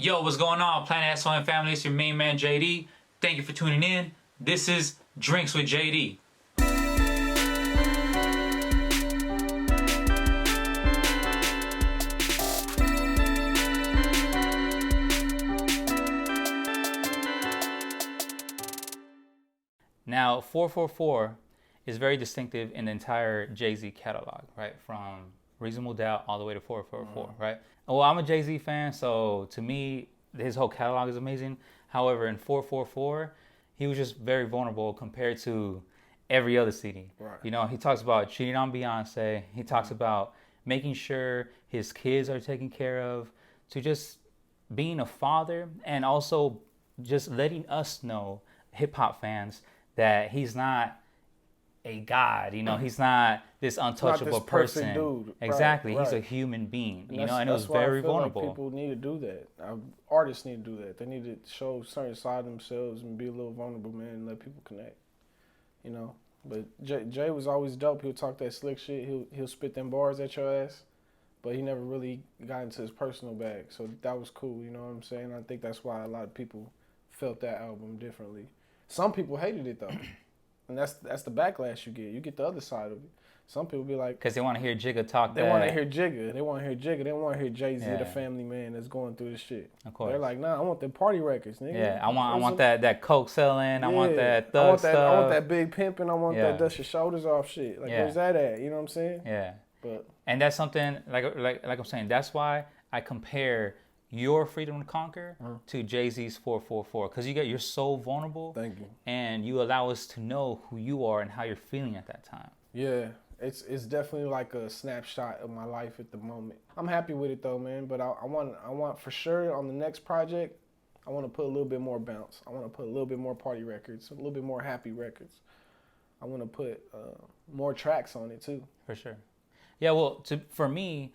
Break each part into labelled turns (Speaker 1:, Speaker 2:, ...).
Speaker 1: Yo, what's going on, Planet S.O.N family? It's your main man, JD. Thank you for tuning in. This is Drinks with JD. Now, 444 is very distinctive in the entire Jay-Z catalog, right? From Reasonable Doubt all the way to 444, right? Well, I'm a Jay-Z fan, so to me, his whole catalog is amazing. However, in 444, he was just very vulnerable compared to every other CD.
Speaker 2: Right.
Speaker 1: You know, he talks about cheating on Beyonce. He talks about making sure his kids are taken care of, to just being a father, and also just letting us know, hip-hop fans, that he's not a god, you know, he's not this untouchable person.
Speaker 2: Dude.
Speaker 1: Exactly,
Speaker 2: right.
Speaker 1: he's a human being,
Speaker 2: and
Speaker 1: you know, and it was
Speaker 2: why
Speaker 1: very
Speaker 2: I feel
Speaker 1: vulnerable.
Speaker 2: Like people need to do that. Artists need to do that. They need to show certain side of themselves and be a little vulnerable, man, and let people connect. You know, but Jay was always dope. He'll talk that slick shit. He'll spit them bars at your ass, but he never really got into his personal bag. So that was cool. You know what I'm saying? I think that's why a lot of people felt that album differently. Some people hated it though. And that's the backlash you get. You get the other side of it. Some people be like...
Speaker 1: Because they want to hear Jigga talk
Speaker 2: They want to hear Jigga. They want to hear Jigga. They don't want to hear Jay-Z, the family man that's going through this shit.
Speaker 1: Of course.
Speaker 2: They're like, nah, I want the party records, nigga.
Speaker 1: Yeah, I want that coke selling. I want that thug stuff.
Speaker 2: I want that big pimping. I want that dust your shoulders off shit. Like, where's that at? You know what I'm saying?
Speaker 1: Yeah.
Speaker 2: But
Speaker 1: and that's something, like I'm saying, that's why I compare your Freedom to Conquer to Jay-Z's 444, because you're so vulnerable.
Speaker 2: Thank you.
Speaker 1: And you allow us to know who you are and how you're feeling at that time.
Speaker 2: Yeah, it's definitely like a snapshot of my life at the moment. I'm happy with it though, man. But I want for sure on the next project, I want to put a little bit more bounce. I want to put a little bit more party records, a little bit more happy records. I want to put more tracks on it too.
Speaker 1: For sure. Yeah, well, for me,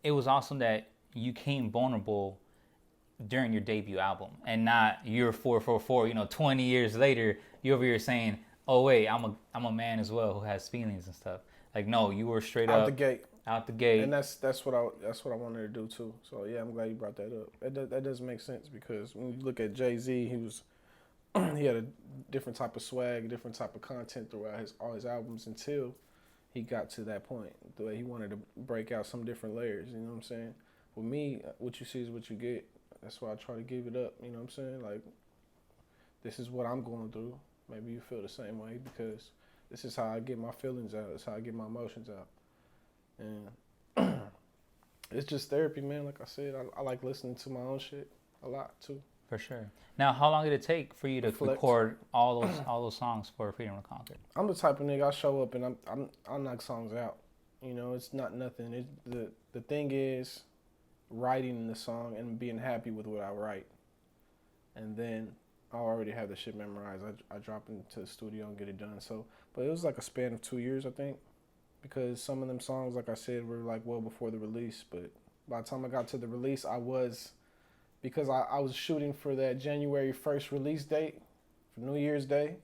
Speaker 1: it was awesome that you came vulnerable during your debut album and not your 444, 20 years later, you're over here saying, oh wait, I'm a man as well who has feelings and stuff. Like, no, you were straight up out the gate.
Speaker 2: And that's what I wanted to do too. So yeah, I'm glad you brought that up. That does make sense, because when you look at Jay-Z, he had a different type of swag, different type of content throughout all his albums until he got to that point, the way he wanted to break out some different layers. You know what I'm saying? With me, what you see is what you get. That's why I try to give it up. You know what I'm saying? Like, this is what I'm going through. Maybe you feel the same way, because this is how I get my feelings out. It's how I get my emotions out. And it's just therapy, man. Like I said, I like listening to my own shit a lot too.
Speaker 1: For sure. Now, how long did it take for you to record all those songs for Freedom to Conquer?
Speaker 2: I'm the type of nigga, I show up and I knock songs out. You know, it's not nothing. The thing is writing the song and being happy with what I write. And then I already have the shit memorized. I drop into the studio and get it done. So, but it was like a span of 2 years, I think, because some of them songs, like I said, were like well before the release. But by the time I got to the release, because I was shooting for that January 1st release date for New Year's Day.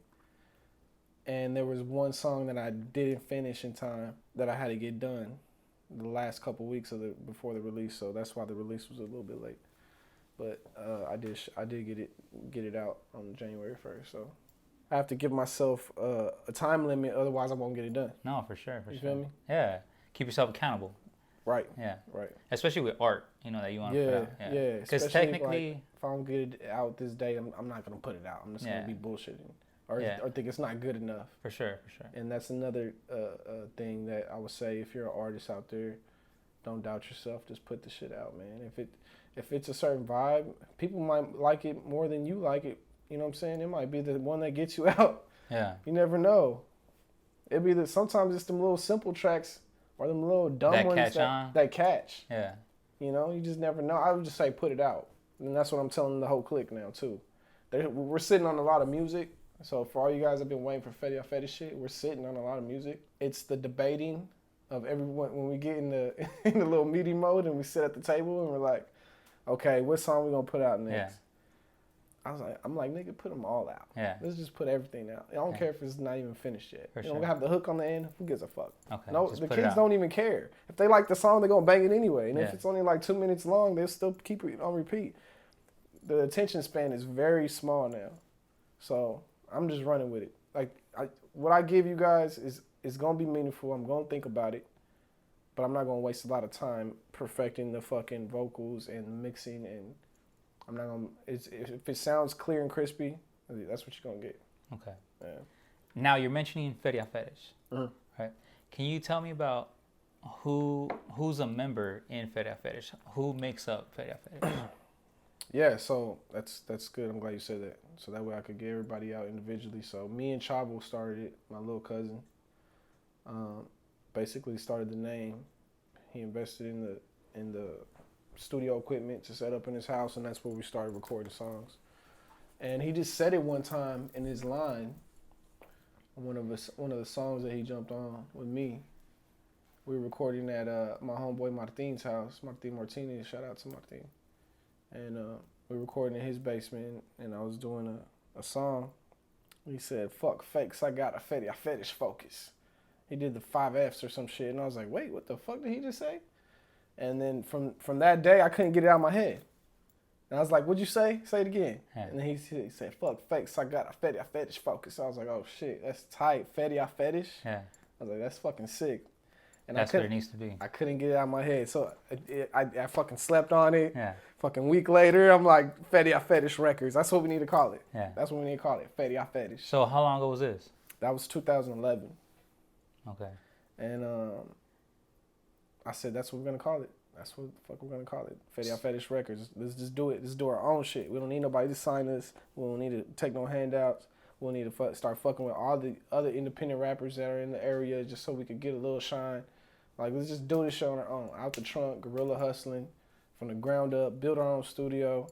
Speaker 2: And there was one song that I didn't finish in time that I had to get done the last couple weeks before the release. So that's why the release was a little bit late. But I did get it out on January 1st. So I have to give myself a time limit, otherwise I won't get it done.
Speaker 1: No, for sure.
Speaker 2: You feel me?
Speaker 1: Yeah. Keep yourself accountable.
Speaker 2: Right.
Speaker 1: Yeah.
Speaker 2: Right.
Speaker 1: Especially with art, that you want to put out.
Speaker 2: Yeah.
Speaker 1: Because technically,
Speaker 2: like, if I don't get it out this day, I'm not gonna put it out. I'm just gonna be bullshitting, or think it's not good enough.
Speaker 1: For sure.
Speaker 2: And that's another thing that I would say, if you're an artist out there, don't doubt yourself. Just put the shit out, man. If it's a certain vibe, people might like it more than you like it. You know what I'm saying? It might be the one that gets you out.
Speaker 1: Yeah.
Speaker 2: You never know. It'd be sometimes it's them little simple tracks or them little dumb ones that catch.
Speaker 1: Yeah.
Speaker 2: You just never know. I would just say put it out. And that's what I'm telling the whole clique now too. We're sitting on a lot of music. So for all you guys that have been waiting for Feria Fetish shit, we're sitting on a lot of music. It's the debating of everyone when we get in the little meeting mode and we sit at the table and we're like, okay, what song we gonna put out next?
Speaker 1: Yeah.
Speaker 2: I'm like, nigga, put them all out.
Speaker 1: Yeah.
Speaker 2: Let's just put everything out. I don't care if it's not even finished yet.
Speaker 1: For
Speaker 2: you know, we have the hook on the end. Who gives a fuck?
Speaker 1: Okay.
Speaker 2: No, the kids don't even care. If they like the song, they're gonna bang it anyway. And if it's only like 2 minutes long, they'll still keep it on repeat. the attention span is very small now. So I'm just running with it. Like what I give you guys is gonna be meaningful. I'm gonna think about it, but I'm not gonna waste a lot of time perfecting the fucking vocals and mixing. And I'm not gonna. If it sounds clear and crispy, that's what you're gonna get.
Speaker 1: Okay.
Speaker 2: Yeah.
Speaker 1: Now you're mentioning Feria Fetish,
Speaker 2: Mhm.
Speaker 1: right? Can you tell me about who's a member in Feria Fetish? Who makes up Feria Fetish?
Speaker 2: Yeah, so that's good. I'm glad you said that. So that way I could get everybody out individually. So me and Chavo started it. My little cousin, basically started the name. He invested in the studio equipment to set up in his house, and that's where we started recording songs. And he just said it one time in his line. One of the songs that he jumped on with me. We were recording at my homeboy Martin's house. Martin Martinez, shout out to Martin. And we were recording in his basement, and I was doing a song. He said, "Fuck fakes, I got a Feria Fetish focus." He did the 5 Fs or some shit, and I was like, "Wait, what the fuck did he just say?" And then from that day, I couldn't get it out of my head. And I was like, "What'd you say? Say it again."
Speaker 1: Yeah.
Speaker 2: And then he said, "Fuck fakes, I got a Feria Fetish focus." I was like, "Oh shit, that's tight, Feria Fetish."
Speaker 1: Yeah.
Speaker 2: I was like, "That's fucking sick." And
Speaker 1: That's what it needs to be.
Speaker 2: I couldn't get it out of my head, so I fucking slept on it.
Speaker 1: Yeah.
Speaker 2: Fucking week later, I'm like, Feria Fetish Records. That's what we need to call it.
Speaker 1: Yeah.
Speaker 2: That's what we need to call it, Feria Fetish.
Speaker 1: So how long ago was this?
Speaker 2: That was 2011.
Speaker 1: Okay.
Speaker 2: And I said, that's what we're going to call it. That's what the fuck we're going to call it, Feria Fetish Records. Let's just do it. Let's do our own shit. We don't need nobody to sign us. We don't need to take no handouts. We'll need to start fucking with all the other independent rappers that are in the area just so we could get a little shine. Like, let's just do this shit on our own. Out the trunk, guerrilla hustling, from the ground up, build our own studio.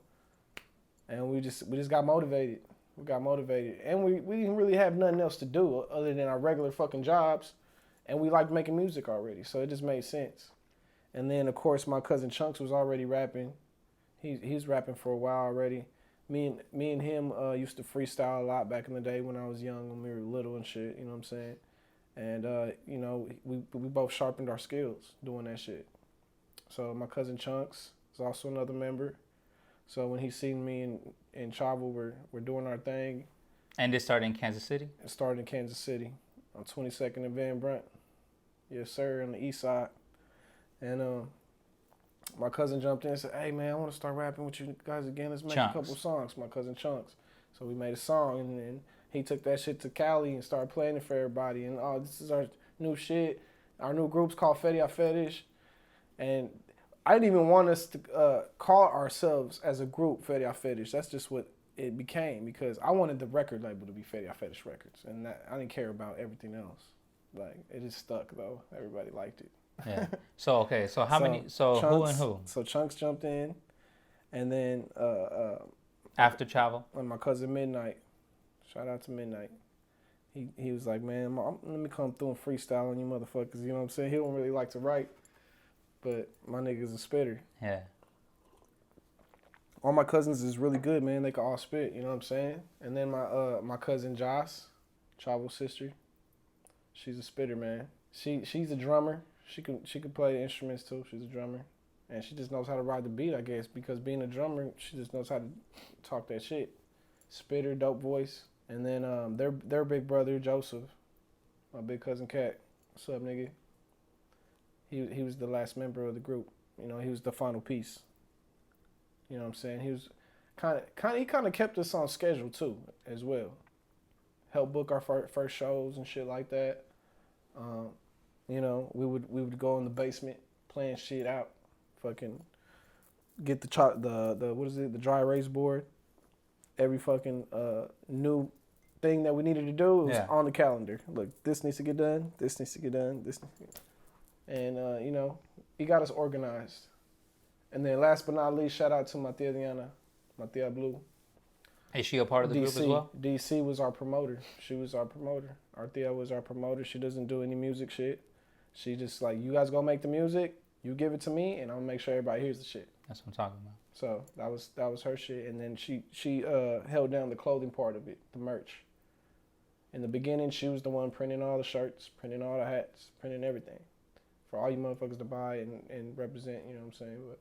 Speaker 2: And we just got motivated. We got motivated. And we didn't really have nothing else to do other than our regular fucking jobs. And we liked making music already, so it just made sense. And then, of course, my cousin Chunks was already rapping. He's rapping for a while already. Me and him used to freestyle a lot back in the day when I was young, when we were little and shit, you know what I'm saying? And, you know, we both sharpened our skills doing that shit. So my cousin Chunks is also another member. So when he seen me and Chavo, we're doing our thing.
Speaker 1: And this started in Kansas City?
Speaker 2: It started in Kansas City on 22nd and Van Brunt. Yes, sir, on the east side. And my cousin jumped in and said, "Hey, man, I want to start rapping with you guys again. Let's make a couple songs." My cousin Chunks. So we made a song, and then he took that shit to Cali and started playing it for everybody. And, oh, this is our new shit. Our new group's called Feria Fetish. And I didn't even want us to call ourselves as a group Feria Fetish. That's just what it became, because I wanted the record label to be Feria Fetish Records. And I didn't care about everything else. Like, it just stuck, though. Everybody liked it.
Speaker 1: Yeah. So, okay. So how many? So Chunks, who and who?
Speaker 2: So Chunks jumped in. And then
Speaker 1: after Chavo?
Speaker 2: And my cousin Midnight. Shout out to Midnight. He was like, "Man, let me come through and freestyle on you motherfuckers." You know what I'm saying? He don't really like to write, but my nigga's a spitter.
Speaker 1: Yeah.
Speaker 2: All my cousins is really good, man. They can all spit. You know what I'm saying? And then my cousin Joss, Chavo's sister, she's a spitter, man. She's a drummer. She could play instruments too. She's a drummer, and she just knows how to ride the beat, I guess, because being a drummer, she just knows how to talk that shit. Spitter, dope voice. And then their big brother Joseph, my big cousin Cat. What's up, nigga? He was the last member of the group. You know, he was the final piece. You know what I'm saying? He was he kind of kept us on schedule too, as well. Helped book our first shows and shit like that. You know, we would go in the basement playing shit out, fucking get the dry erase board. Every fucking new thing that we needed to do was on the calendar. Look, this needs to get done. This needs to get done. This needs to get done. And you know, he got us organized. And then last but not least, shout out to my tia Diana, my tia Blue.
Speaker 1: Is she a part of the group as well?
Speaker 2: DC was our promoter. She was our promoter. Our tia was our promoter. She doesn't do any music shit. She just like, you guys go make the music, you give it to me, and I'll make sure everybody hears the shit.
Speaker 1: That's what I'm talking about.
Speaker 2: So that was her shit. And then she held down the clothing part of it, the merch. In the beginning, she was the one printing all the shirts, printing all the hats, printing everything for all you motherfuckers to buy and represent, you know what I'm saying? But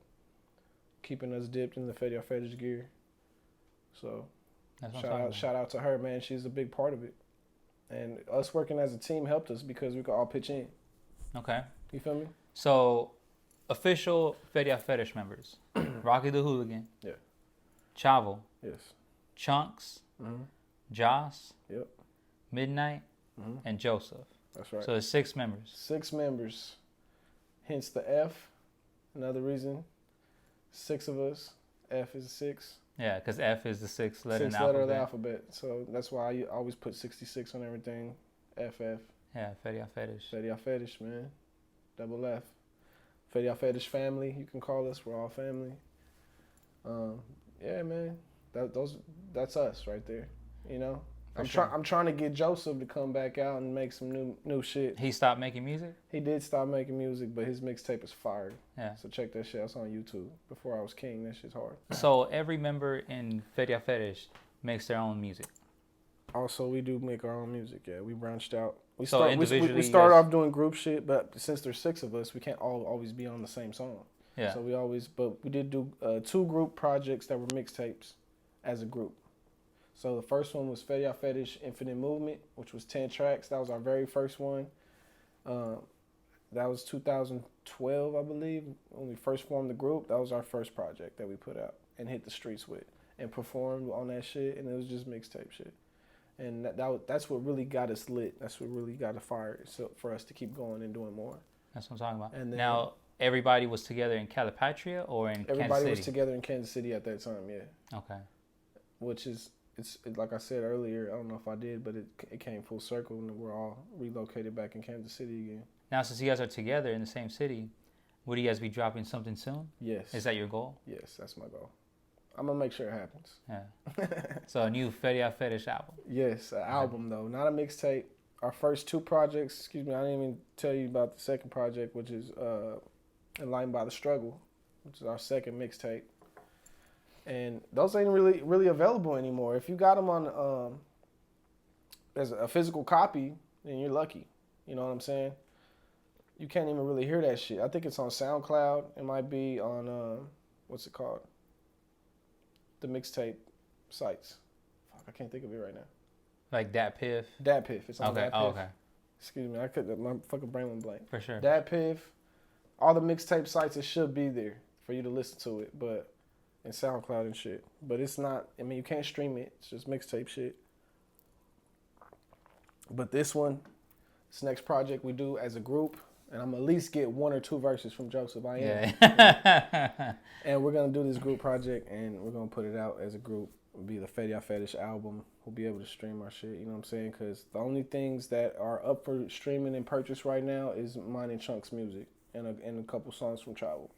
Speaker 2: keeping us dipped in the Feria Fetish gear. So
Speaker 1: That's what I'm talking about.
Speaker 2: shout out to her, man. She's a big part of it. And us working as a team helped us because we could all pitch in.
Speaker 1: Okay.
Speaker 2: You feel me?
Speaker 1: So, official Feria Fetish members: Rocky the Hooligan.
Speaker 2: Yeah.
Speaker 1: Chavo.
Speaker 2: Yes.
Speaker 1: Chunks.
Speaker 2: Mm-hmm.
Speaker 1: Joss.
Speaker 2: Yep.
Speaker 1: Midnight.
Speaker 2: Mm-hmm.
Speaker 1: And Joseph.
Speaker 2: That's right.
Speaker 1: So there's 6 members.
Speaker 2: 6 members. Hence the F. Another reason. 6 of us. F is 6.
Speaker 1: Yeah, because F is the 6th letter in the
Speaker 2: 6th letter
Speaker 1: alphabet.
Speaker 2: of the alphabet. So that's why I always put 66 on everything. FF.
Speaker 1: Yeah, Feria Fetish.
Speaker 2: Feria Fetish, man. Double F. Feria Fetish family, you can call us. We're all family. Yeah, man. That's us right there. You know? I'm trying to get Joseph to come back out and make some new shit.
Speaker 1: He stopped making music?
Speaker 2: He did stop making music, but his mixtape is fire.
Speaker 1: Yeah.
Speaker 2: So check that shit out. It's on YouTube. Before I Was King, that shit's hard.
Speaker 1: So every member in Feria Fetish makes their own music.
Speaker 2: Also, we do make our own music. Yeah, we branched out. We
Speaker 1: individually,
Speaker 2: started off doing group shit, but since there's 6 of us, we can't all always be on the same song.
Speaker 1: Yeah.
Speaker 2: So we did do 2 group projects that were mixtapes as a group. So the first one was Feria Fetish Infinite Movement, which was 10 tracks. That was our very first one. That was 2012, I believe, when we first formed the group. That was our first project that we put out and hit the streets with and performed on that shit, and it was just mixtape shit. And that's what really got us lit. That's what really got a fire for us to keep going and doing more.
Speaker 1: That's what I'm talking about.
Speaker 2: And then,
Speaker 1: now, everybody was together in Calipatria or in Kansas City?
Speaker 2: Everybody was together in Kansas City at that time, yeah.
Speaker 1: Okay.
Speaker 2: Which is, it's like I said earlier, I don't know if I did, but it came full circle and we're all relocated back in Kansas City again.
Speaker 1: Now, since you guys are together in the same city, would you guys be dropping something soon?
Speaker 2: Yes.
Speaker 1: Is that your goal?
Speaker 2: Yes, that's my goal. I'm going to make sure it happens.
Speaker 1: Yeah. So a new Feria Fetish album.
Speaker 2: Yes, an album though, not a mixtape. Our first 2 projects, I didn't even tell you about the second project, which is Enlightened by the Struggle, which is our second mixtape. And those ain't really available anymore. If you got them on as a physical copy, then you're lucky. You know what I'm saying? You can't even really hear that shit. I think it's on SoundCloud. It might be on what's it called? The mixtape sites. Fuck, I can't think of it right now.
Speaker 1: Like Dat Piff?
Speaker 2: Dat Piff. It's on
Speaker 1: Okay.
Speaker 2: Dat Piff.
Speaker 1: Oh, okay.
Speaker 2: Excuse me, my fucking brain went blank.
Speaker 1: For sure.
Speaker 2: Dat Piff, all the mixtape sites, it should be there for you to listen to it, but and SoundCloud and shit. But it's not. I mean, you can't stream it. It's just mixtape shit. But this next project we do as a group, and I'm at least get 1 or 2 verses from Joseph. I am.
Speaker 1: Yeah.
Speaker 2: And we're gonna do this group project, and we're gonna put it out as a group. It'll be the Feria Fetish album. We'll be able to stream our shit. You know what I'm saying? Because the only things that are up for streaming and purchase right now is mine and Chunk's music, and a couple songs from Travel.